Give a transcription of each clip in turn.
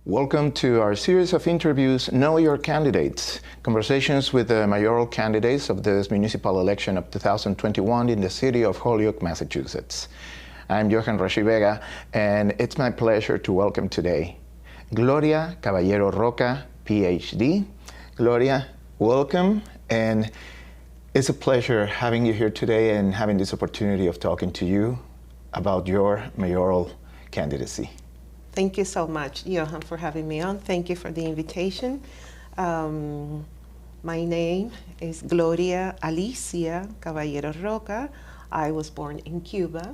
Welcome to our series of interviews, Know Your Candidates, conversations with the mayoral candidates of this municipal election of 2021 in the city of Holyoke, Massachusetts. I'm Johan Vega, and it's my pleasure to welcome today Gloria Caballero Roca, PhD. Gloria, welcome, and it's a pleasure having you here today and having this opportunity of talking to you about your mayoral candidacy. Thank you so much, Johan, for having me on. Thank you for the invitation. My name is Gloria Alicia Caballero Roca. I was born in Cuba.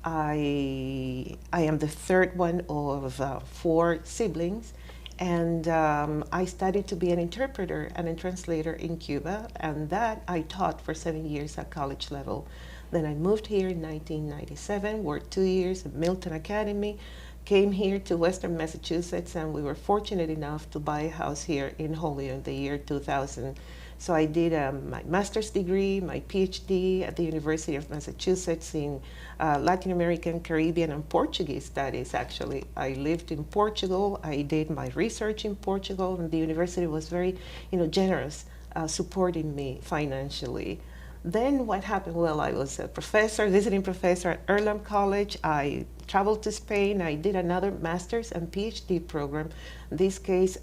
I am the third one of 4 siblings, and I studied to be an interpreter and a translator in Cuba, and that I taught for 7 years at college level. Then I moved here in 1997, worked 2 years at Milton Academy, came here to Western Massachusetts, and we were fortunate enough to buy a house here in Holyoke in the year 2000. So I did my master's degree, my PhD at the University of Massachusetts in Latin American, Caribbean, and Portuguese studies, actually. I lived in Portugal. I did my research in Portugal, and the university was very, generous, supporting me financially. Then what happened? Well, I was a professor, visiting professor at Earlham College. I traveled to Spain. I did another master's and PhD program, in this case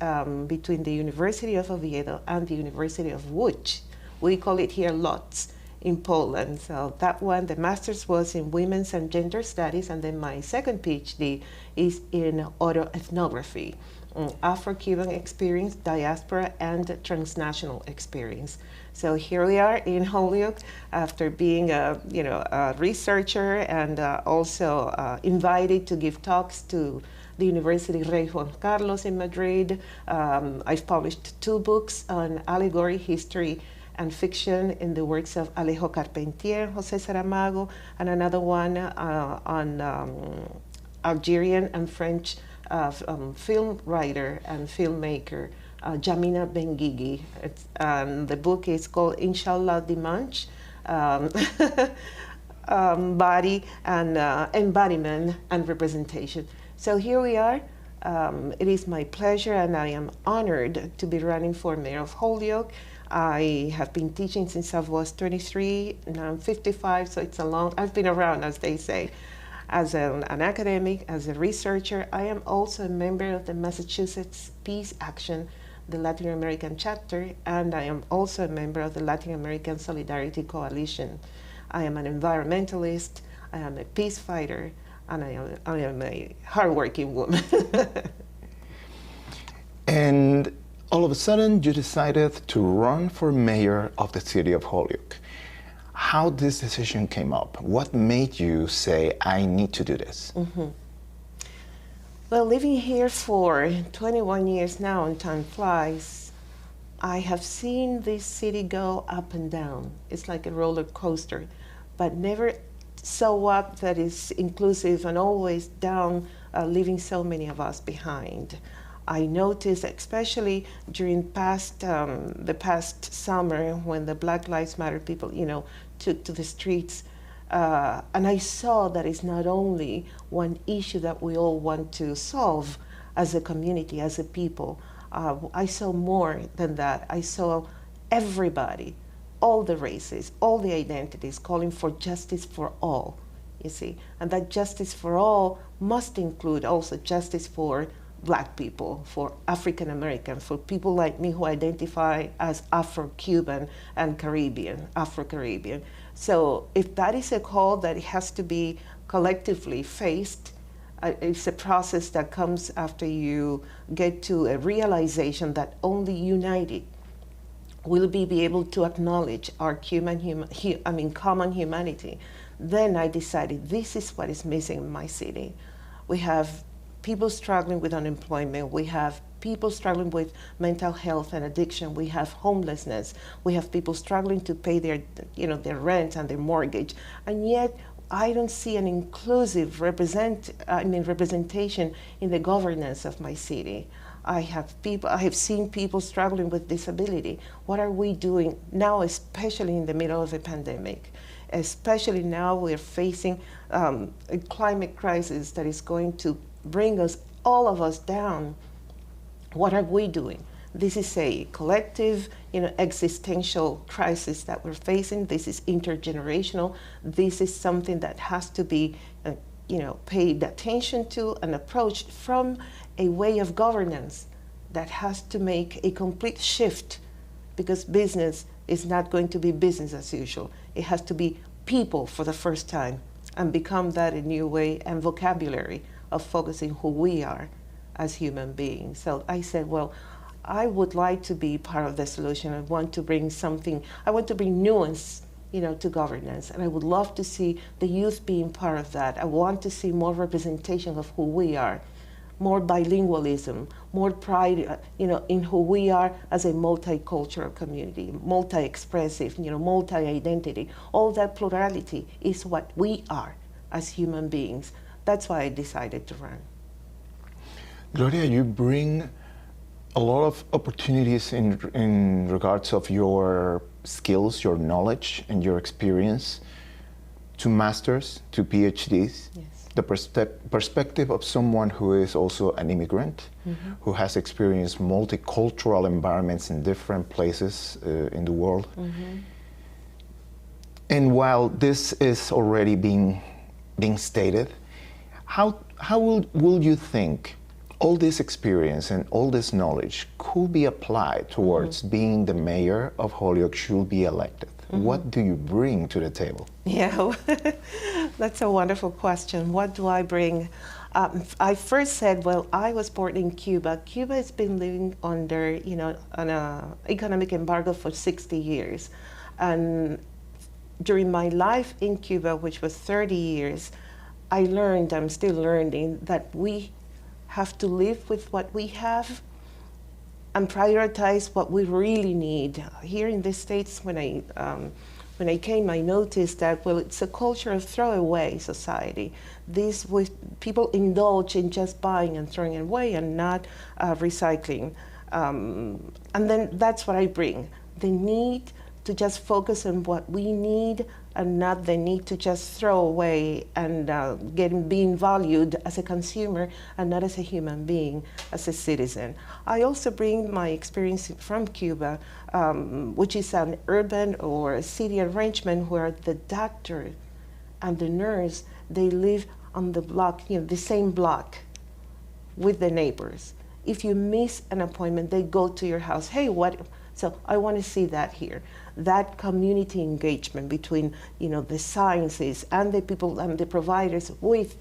between the University of Oviedo and the University of Łódź. We call it here Lodz in Poland. So that one, the master's was in women's and gender studies, and then my second PhD is in autoethnography, Afro-Cuban experience, diaspora, and transnational experience. So here we are in Holyoke after being a researcher and also invited to give talks to the University Rey Juan Carlos in Madrid. I've published 2 books on allegory, history, and fiction in the works of Alejo Carpentier, José Saramago, and another one on Algerian and French film writer and filmmaker, Jamina Benguigui. The book is called Inshallah Dimanche, Body and Embodiment and Representation. So here we are. It is my pleasure, and I am honored to be running for mayor of Holyoke. I have been teaching since I was 23, now I'm 55, so it's I've been around, as they say. As an academic, as a researcher, I am also a member of the Massachusetts Peace Action, the Latin American chapter, and I am also a member of the Latin American Solidarity Coalition. I am an environmentalist, I am a peace fighter, and I am a hardworking woman. And all of a sudden, you decided to run for mayor of the city of Holyoke. How this decision came up? What made you say, I need to do this? Mm-hmm. Well, living here for 21 years now, and time flies, I have seen this city go up and down. It's like a roller coaster, but never so up that is inclusive, and always down, leaving so many of us behind. I noticed, especially during the past summer, when the Black Lives Matter people, took to the streets, and I saw that it's not only one issue that we all want to solve as a community, as a people. I saw more than that. I saw everybody, all the races, all the identities, calling for justice for all, you see. And that justice for all must include also justice for Black people, for African American, for people like me who identify as Afro-Cuban and Caribbean, Afro-Caribbean. So if that is a call that has to be collectively faced, it's a process that comes after you get to a realization that only united will we be able to acknowledge our common humanity. Then I decided this is what is missing in my city. We have people struggling with unemployment. We have people struggling with mental health and addiction. We have homelessness. We have people struggling to pay their rent and their mortgage. And yet, I don't see an inclusive representation in the governance of my city. I have seen people struggling with disability. What are we doing now, especially in the middle of a pandemic? Especially now we're facing a climate crisis that is going to bring us, all of us, down What are we doing? This is a collective, existential crisis that we're facing. This is intergenerational. This is something that has to be, paid attention to and approached from a way of governance that has to make a complete shift, because business is not going to be business as usual. It has to be people for the first time and become that a new way and vocabulary of focusing who we are as human beings. So I said, well, I would like to be part of the solution. I want to bring something, I want to bring nuance, to governance. And I would love to see the youth being part of that. I want to see more representation of who we are, more bilingualism, more pride, in who we are as a multicultural community, multi-expressive, multi-identity. All that plurality is what we are as human beings. That's why I decided to run. Gloria, you bring a lot of opportunities in regards of your skills, your knowledge, and your experience to masters, to PhDs. Yes. The perspective of someone who is also an immigrant, who has experienced multicultural environments in different places in the world. And while this is already being stated, how will you think all this experience and all this knowledge could be applied towards being the mayor of Holyoke should be elected? What do you bring to the table? Yeah, that's a wonderful question. What do I bring? I first said, well, I was born in Cuba. Cuba has been living under, an economic embargo for 60 years. And during my life in Cuba, which was 30 years, I learned, I'm still learning, that we have to live with what we have and prioritize what we really need. Here in the States, when I came, I noticed that, well, it's a culture of throwaway society. People indulge in just buying and throwing it away and not recycling. And then that's what I bring. The need to just focus on what we need and not the need to just throw away and being valued as a consumer and not as a human being, as a citizen. I also bring my experience from Cuba, which is an urban or a city arrangement where the doctor and the nurse, they live on the block, the same block with the neighbors. If you miss an appointment, they go to your house. Hey, what? So I want to see that here. That community engagement between, the sciences and the people and the providers with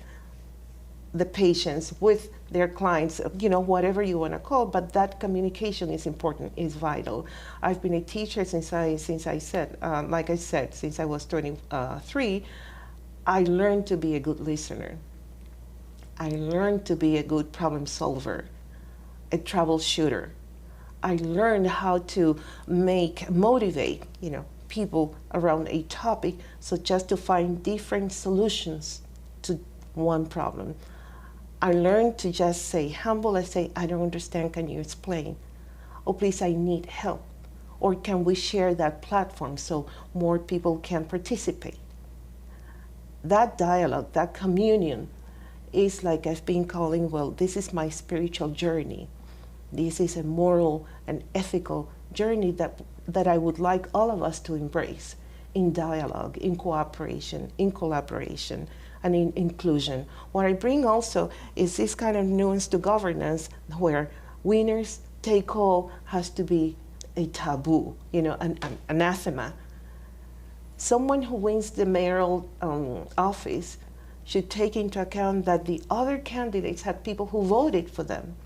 the patients, with their clients, whatever you want to call, but that communication is important, is vital. I've been a teacher since I said, since I was 23. I learned to be a good listener. I learned to be a good problem solver, a troubleshooter. I learned how to motivate, people around a topic, so just to find different solutions to one problem. I learned to just say humble and say, I don't understand, can you explain? Oh, please, I need help. Or can we share that platform so more people can participate? That dialogue, that communion is like I've been calling, well, this is my spiritual journey. This is a moral and ethical journey that I would like all of us to embrace in dialogue, in cooperation, in collaboration, and in inclusion. What I bring also is this kind of nuance to governance where winners take all has to be a taboo, an anathema. Someone who wins the mayoral office should take into account that the other candidates had people who voted for them,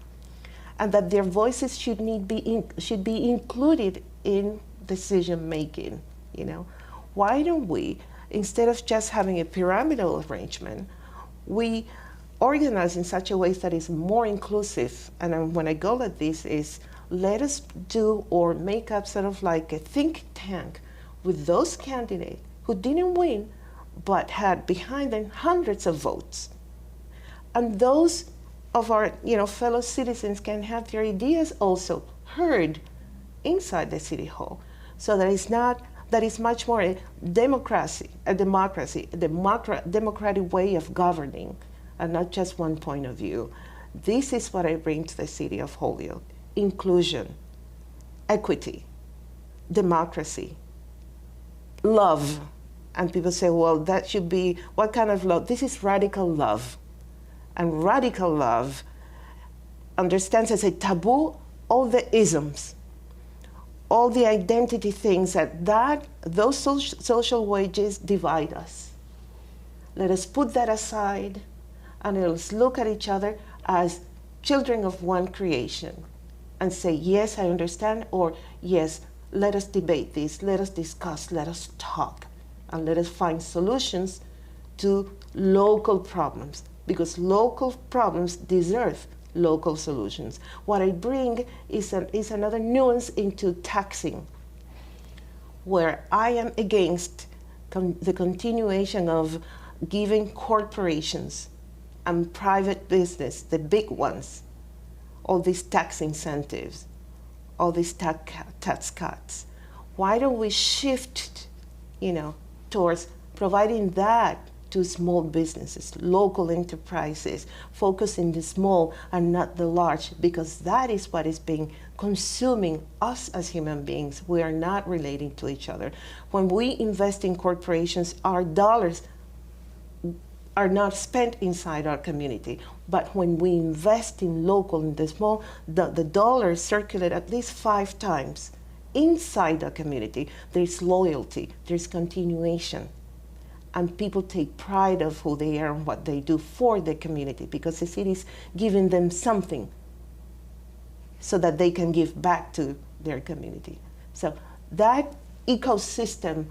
and that their voices should be included in decision making. Why don't we, instead of just having a pyramidal arrangement, we organize in such a way that is more inclusive? And when I go at this is, let us do or make up sort of like a think tank with those candidates who didn't win, but had behind them hundreds of votes. And those of our fellow citizens can have their ideas also heard inside the city hall. So that is much more a democratic way of governing, and not just one point of view. This is what I bring to the city of Holyoke. inclusion, equity, democracy, love. And people say, well, that should be, what kind of love? This is radical love. And radical love understands as a taboo all the isms, all the identity things that those social wages divide us. Let us put that aside and let us look at each other as children of one creation and say, yes, I understand, or yes, let us debate this, let us discuss, let us talk, and let us find solutions to local problems, because local problems deserve local solutions. What I bring is another nuance into taxing, where I am against the continuation of giving corporations and private business, the big ones, all these tax incentives, all these tax cuts. Why don't we shift, towards providing that to small businesses, local enterprises, focus in the small and not the large, because that is what is being consuming us as human beings. We are not relating to each other. When we invest in corporations, our dollars are not spent inside our community. But when we invest in local, in the small, the dollars circulate at least 5 times inside the community. There's loyalty, there's continuation. And people take pride of who they are and what they do for the community, because the city is giving them something so that they can give back to their community. So that ecosystem,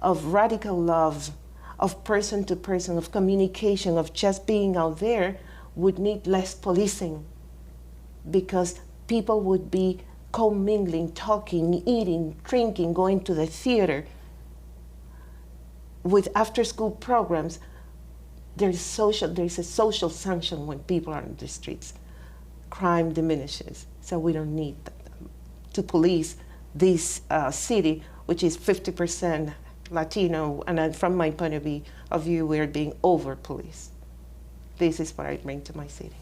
of radical love, of person to person, of communication, of just being out there, would need less policing, because people would be commingling, talking, eating, drinking, going to the theater. With after-school programs, there's a social sanction when people are in the streets. Crime diminishes, so we don't need to police this city, which is 50% Latino, and from my point of view, we're being over-policed. This is what I bring to my city.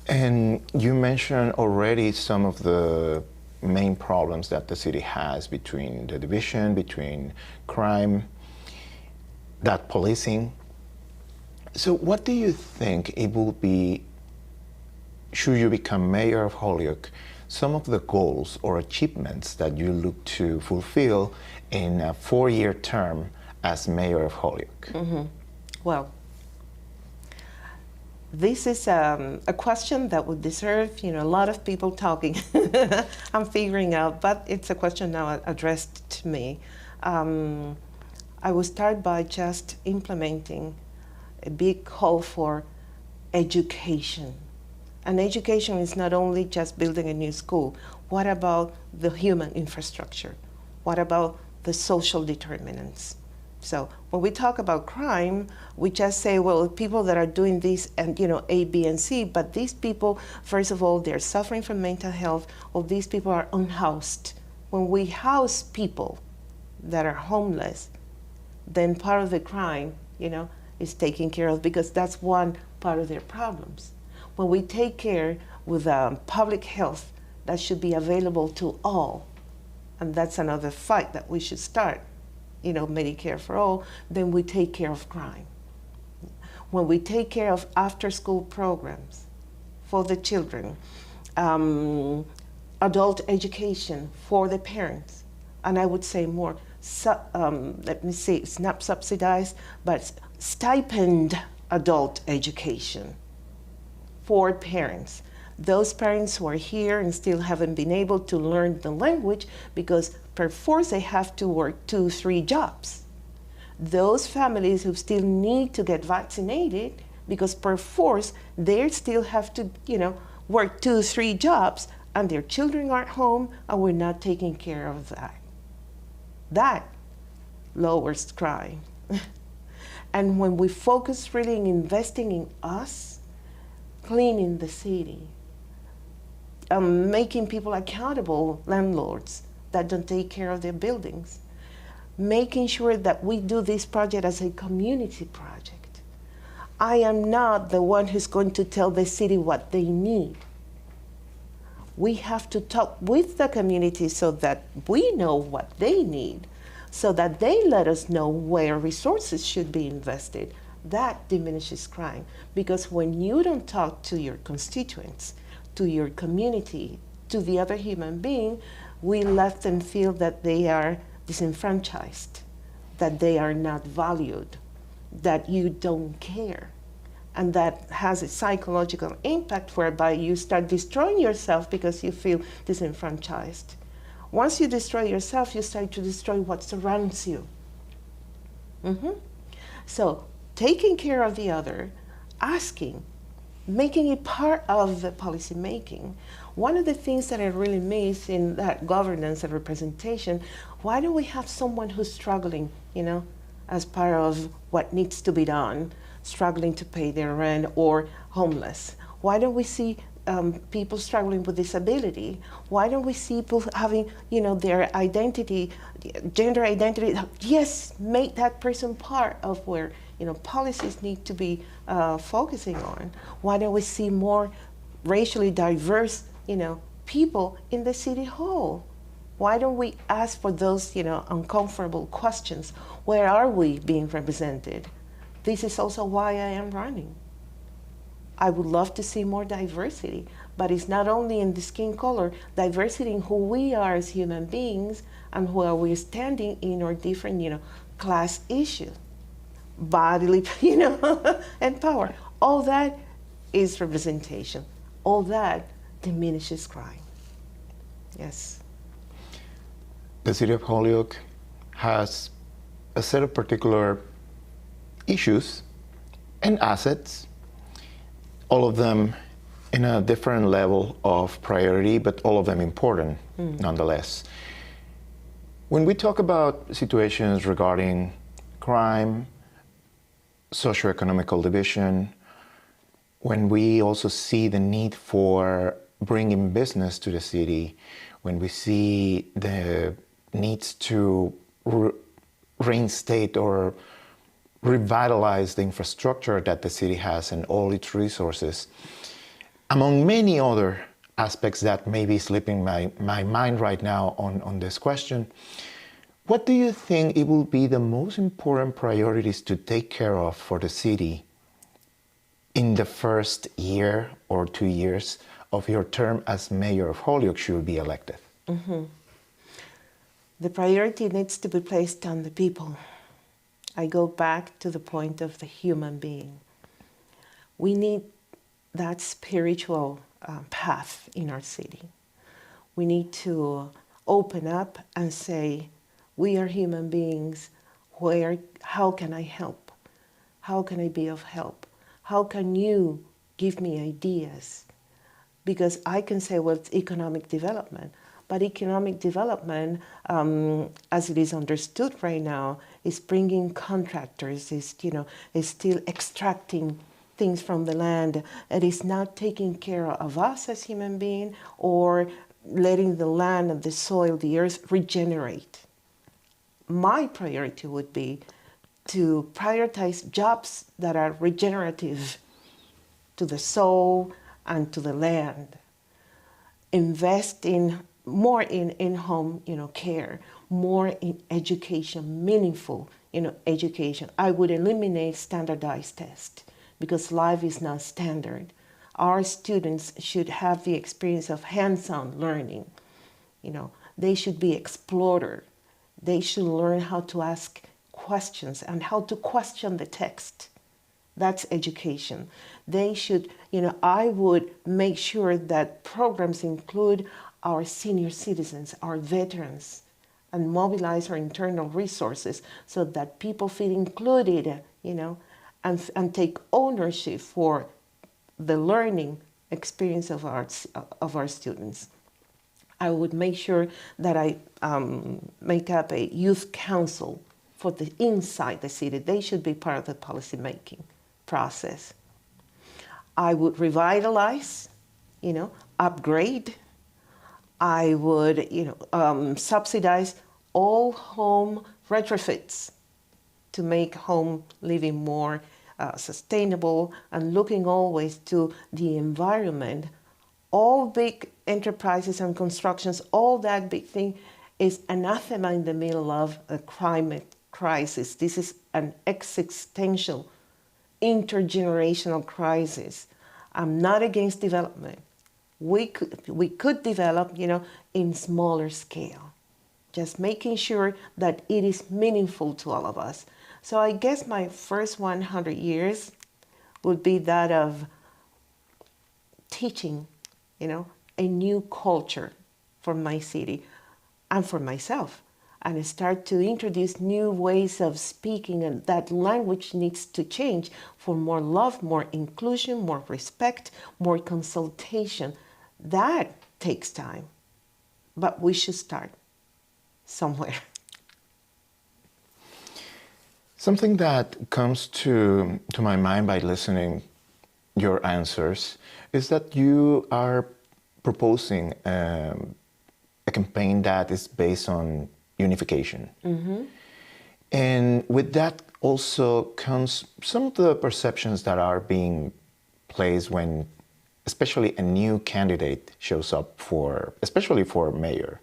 And you mentioned already some of the main problems that the city has, between the division, between crime, that policing. So what do you think it will be, should you become mayor of Holyoke, some of the goals or achievements that you look to fulfill in a 4-year term as mayor of Holyoke? Mm-hmm. Well, this is a question that would deserve, a lot of people talking. I'm figuring out, but it's a question now addressed to me. I will start by just implementing a big call for education. And education is not only just building a new school. What about the human infrastructure? What about the social determinants? So when we talk about crime, we just say, well, people that are doing this and, A, B, and C, but these people, first of all, they're suffering from mental health, or these people are unhoused. When we house people that are homeless, then part of the crime, is taken care of, because that's one part of their problems. When we take care with public health, that should be available to all, and that's another fight that we should start. Medicare for all, then we take care of crime. When we take care of after-school programs for the children, adult education for the parents, and I would say more, it's not subsidized, but stipend adult education for parents. Those parents who are here and still haven't been able to learn the language because per force they have to work 2-3 jobs. Those families who still need to get vaccinated because per force they still have to, work 2-3 jobs, and their children are at home and we're not taking care of that. That lowers crime. And when we focus really in investing in us, cleaning the city, making people accountable, landlords that don't take care of their buildings, making sure that we do this project as a community project. I am not the one who's going to tell the city what they need. We have to talk with the community so that we know what they need, so that they let us know where resources should be invested. That diminishes crime, because when you don't talk to your constituents, to your community, to the other human being, we let them feel that they are disenfranchised, that they are not valued, that you don't care. And that has a psychological impact whereby you start destroying yourself because you feel disenfranchised. Once you destroy yourself, you start to destroy what surrounds you. So taking care of the other, asking, making it part of the policy making. One of the things that I really miss in that governance and representation, why don't we have someone who's struggling, as part of what needs to be done, struggling to pay their rent, or homeless? Why don't we see people struggling with disability? Why don't we see people having, their identity, gender identity? Yes, make that person part of where, policies need to be focusing on. Why don't we see more racially diverse, people in the city hall? Why don't we ask for those, uncomfortable questions? Where are we being represented? This is also why I am running. I would love to see more diversity, but it's not only in the skin color, diversity in who we are as human beings and where we're standing in our different, class issues, bodily, and power. All that is representation. All that diminishes crime. Yes. The city of Holyoke has a set of particular issues and assets, all of them in a different level of priority, but all of them important nonetheless. When we talk about situations regarding crime, socioeconomical division, when we also see the need for bringing business to the city, when we see the needs to reinstate or revitalize the infrastructure that the city has and all its resources, among many other aspects that may be slipping my mind right now on this question, what do you think it will be the most important priorities to take care of for the city in the first year or 2 years of your term as mayor of Holyoke should you be elected? The priority needs to be placed on the people. I go back to the point of the human being. We need that spiritual path in our city. We need to open up and say, we are human beings. How can I help? How can I be of help? How can you give me ideas? Because I can say, well, it's economic development. But economic development, as it is understood right now, is bringing contractors, is still extracting things from the land. It is not taking care of us as human beings or letting the land and the soil, the earth regenerate. My priority would be to prioritize jobs that are regenerative to the soul and to the land. Invest in more in home, care, more in education, meaningful, education. I would eliminate standardized tests because life is not standard. Our students should have the experience of hands-on learning. They should be explorer. They should learn how to ask questions and how to question the text. That's education. They should, I would make sure that programs include our senior citizens, our veterans, and mobilize our internal resources so that people feel included, and take ownership for the learning experience of our students. I would make sure that I make up a youth council for the inside the city. They should be part of the policy making process. I would revitalize, upgrade. I would, subsidize all home retrofits to make home living more sustainable and looking always to the environment. All big enterprises and constructions, all that big thing is anathema in the middle of a climate crisis. This is an existential, intergenerational crisis. I'm not against development. We could develop, in smaller scale, just making sure that it is meaningful to all of us. So I guess my first 100 years would be that of teaching, a new culture for my city and for myself, and start to introduce new ways of speaking, and that language needs to change for more love, more inclusion, more respect, more consultation. That takes time, but we should start somewhere. Something that comes to my mind by listening your answers is that you are proposing a campaign that is based on unification. Mm-hmm. And with that also comes some of the perceptions that are being placed when especially a new candidate shows up especially for mayor.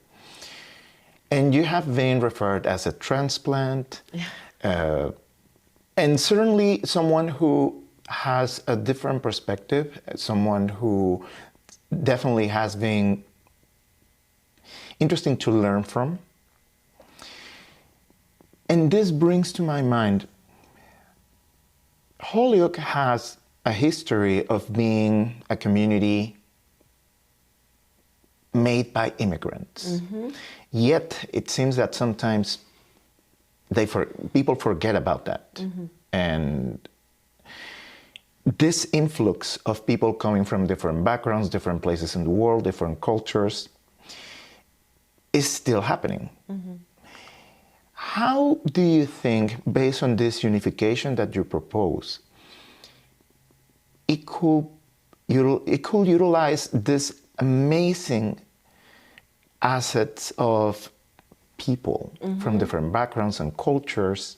And you have been referred as a transplant, and certainly someone who has a different perspective, someone who definitely has been interesting to learn from. And this brings to my mind, Holyoke has a history of being a community made by immigrants. Mm-hmm. Yet it seems that sometimes people forget about that. Mm-hmm. And this influx of people coming from different backgrounds, different places in the world, different cultures, is still happening. Mm-hmm. How do you think, based on this unification that you propose, it could utilize this amazing assets of people mm-hmm. from different backgrounds and cultures,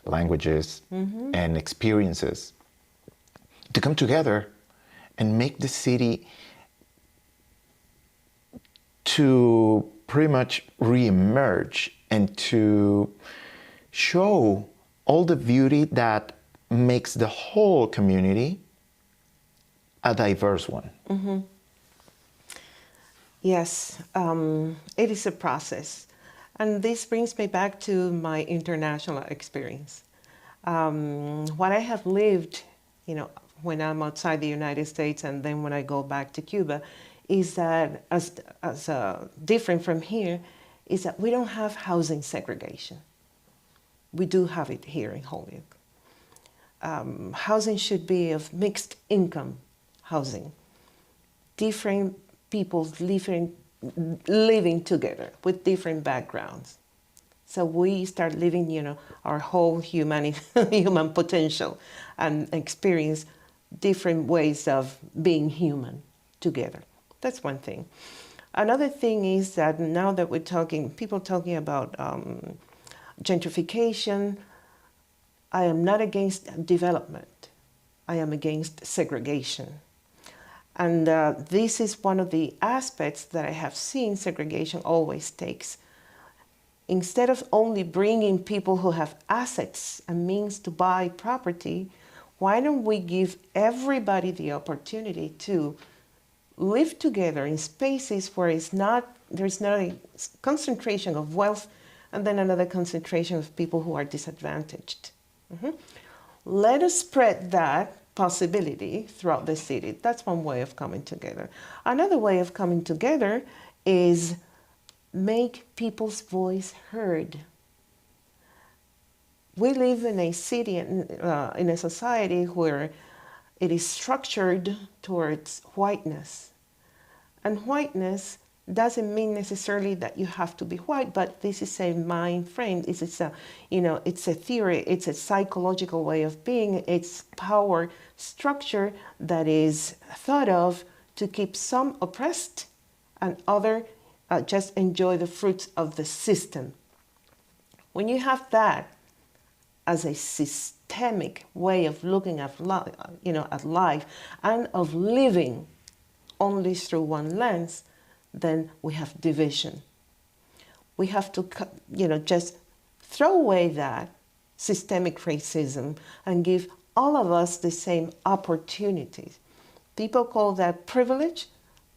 languages, mm-hmm. and experiences to come together and make the city to pretty much re-emerge and to show all the beauty that makes the whole community a diverse one? Mm-hmm. Yes, it is a process. And this brings me back to my international experience. What I have lived, when I'm outside the United States and then when I go back to Cuba, is that as different from here, is that we don't have housing segregation. We do have it here in Holyoke. Housing should be of mixed income housing. Different people living together with different backgrounds. So we start living, our whole human potential and experience different ways of being human together. That's one thing. Another thing is that now that people talking about gentrification, I am not against development. I am against segregation. And this is one of the aspects that I have seen segregation always takes. Instead of only bringing people who have assets and means to buy property, why don't we give everybody the opportunity to live together in spaces where there's not a concentration of wealth and then another concentration of people who are disadvantaged. Mm-hmm. Let us spread that possibility throughout the city. That's one way of coming together. Another way of coming together is make people's voice heard. We live in a city, in a society where it is structured towards whiteness. And whiteness doesn't mean necessarily that you have to be white, but this is a mind frame. It's a theory. It's a psychological way of being. It's power structure that is thought of to keep some oppressed and other just enjoy the fruits of the system. When you have that as a systemic way of looking at life, at life and of living only through one lens, then we have division. We have to, just throw away that systemic racism and give all of us the same opportunities. People call that privilege.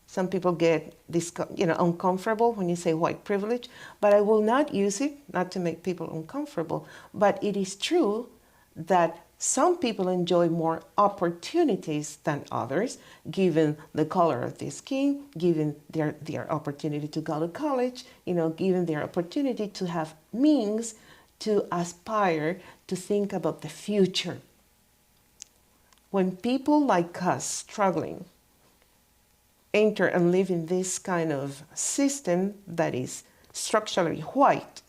Some people get uncomfortable when you say white privilege, but I will not use it, not to make people uncomfortable. But it is true that some people enjoy more opportunities than others, given the color of their skin, given their opportunity to go to college, given their opportunity to have means to aspire to think about the future. When people like us struggling enter and live in this kind of system that is structurally white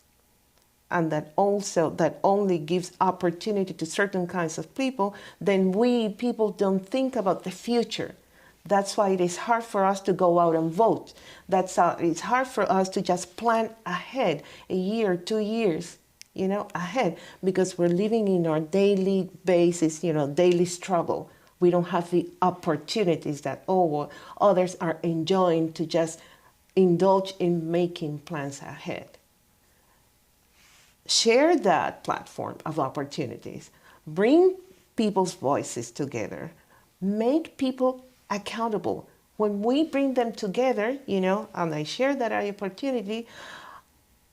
and that only gives opportunity to certain kinds of people, then we people don't think about the future. That's why it is hard for us to go out and vote. It's hard for us to just plan ahead, a year, 2 years, ahead, because we're living in our daily basis, daily struggle. We don't have the opportunities that others are enjoying to just indulge in making plans ahead. Share that platform of opportunities. Bring people's voices together. Make people accountable. When we bring them together, and I share that opportunity,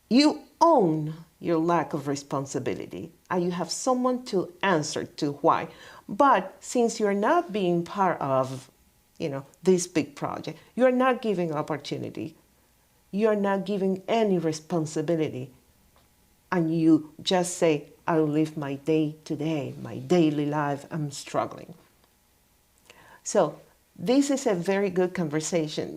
you own your lack of responsibility and you have someone to answer to why. But since you're not being part of, this big project, you're not giving opportunity. You're not giving any responsibility. And you just say, I'll live my day today, my daily life, I'm struggling. So this is a very good conversation,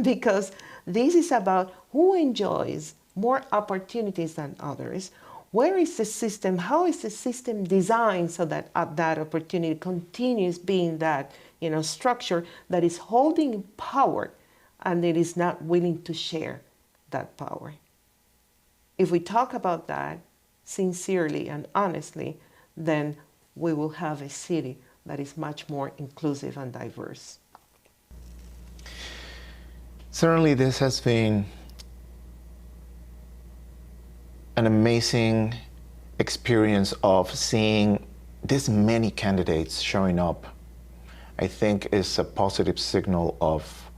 because this is about who enjoys more opportunities than others. Where is the system? How is the system designed so that that opportunity continues being that structure that is holding power and it is not willing to share that power? If we talk about that sincerely and honestly, then we will have a city that is much more inclusive and diverse. Certainly, this has been an amazing experience of seeing this many candidates showing up. I think is a positive signal of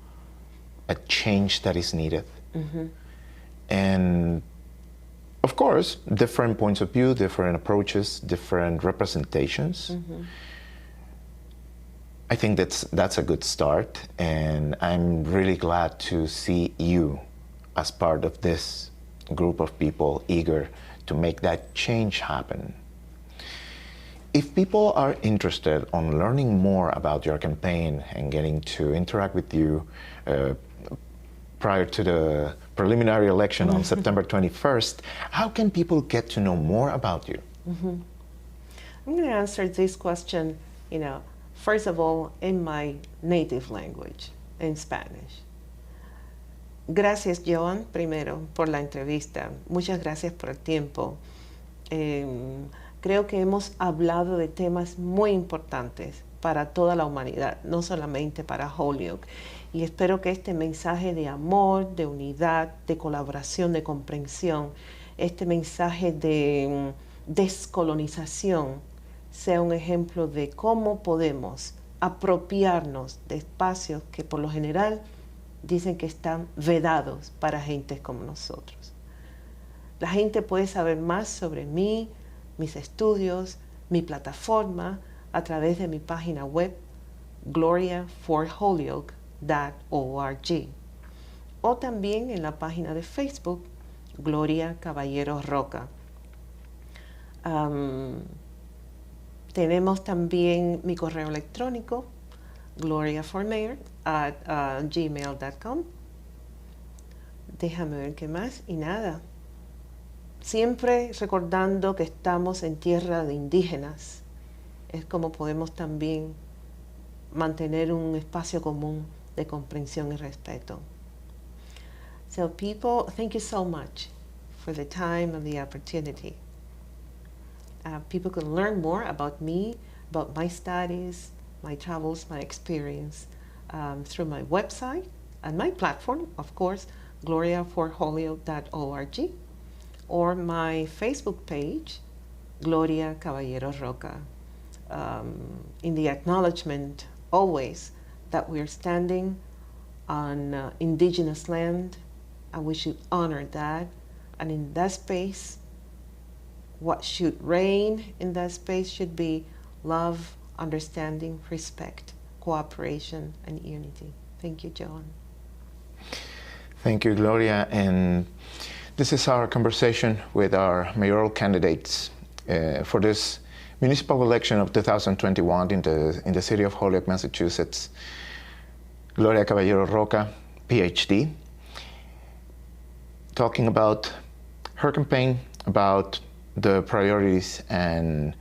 a change that is needed. Mm-hmm. And of course, different points of view, different approaches, different representations. Mm-hmm. I think that's a good start, and I'm really glad to see you as part of this group of people eager to make that change happen. If people are interested on learning more about your campaign and getting to interact with you prior to the preliminary election on September 21st, how can people get to know more about you? Mm-hmm. I'm going to answer this question, first of all, in my native language, in Spanish. Gracias, Joan, primero, por la entrevista. Muchas gracias por el tiempo. Creo que hemos hablado de temas muy importantes para toda la humanidad, no solamente para Holyoke. Y espero que este mensaje de amor, de unidad, de colaboración, de comprensión, este mensaje de descolonización, sea un ejemplo de cómo podemos apropiarnos de espacios que por lo general dicen que están vedados para gentes como nosotros. La gente puede saber más sobre mí, mis estudios, mi plataforma a través de mi página web gloriaforholyoke.org o también en la página de Facebook Gloria Caballero Roca. Tenemos también mi correo electrónico gloriaformayor@gmail.com. Déjame ver qué más y nada. Siempre recordando que estamos en tierra de indígenas. Es como podemos también mantener un espacio común de comprensión y respeto. So people, thank you so much for the time and the opportunity. People can learn more about me, about my studies, my travels, my experience through my website, and my platform, of course, gloriaforholyoke.org, or my Facebook page, Gloria Caballero Roca, in the acknowledgement always that we're standing on indigenous land, and we should honor that. And in that space, what should reign in that space should be love, understanding, respect, cooperation, and unity. Thank you, John. Thank you, Gloria. And this is our conversation with our mayoral candidates for this municipal election of 2021 in the city of Holyoke, Massachusetts. Gloria Caballero Roca, PhD, talking about her campaign, about the priorities and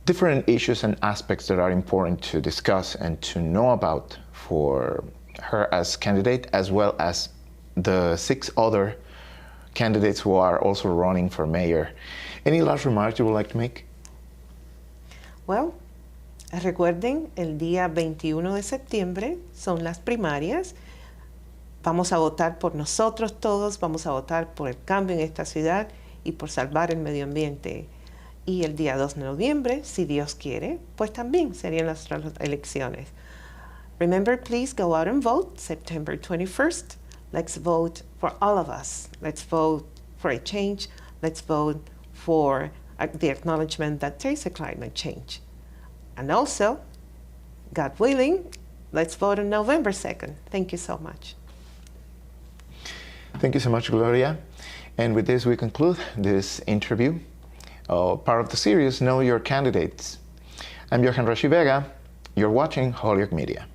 different issues and aspects that are important to discuss and to know about for her as candidate, as well as the 6 other candidates who are also running for mayor. Any last remarks you would like to make? Well, recuerden, el día 21 de septiembre son las primarias. Vamos a votar por nosotros todos, vamos a votar por el cambio en esta ciudad y por salvar el medio ambiente. Y el día 2 de noviembre, si Dios quiere, pues también serían las elecciones. Remember, please go out and vote September 21st. Let's vote for all of us. Let's vote for a change. Let's vote for the acknowledgement that there is a climate change. And also, God willing, let's vote on November 2nd. Thank you so much. Thank you so much, Gloria. And with this, we conclude this interview, part of the series, Know Your Candidates. I'm Johan Rashi Vega. You're watching Holyoke Media.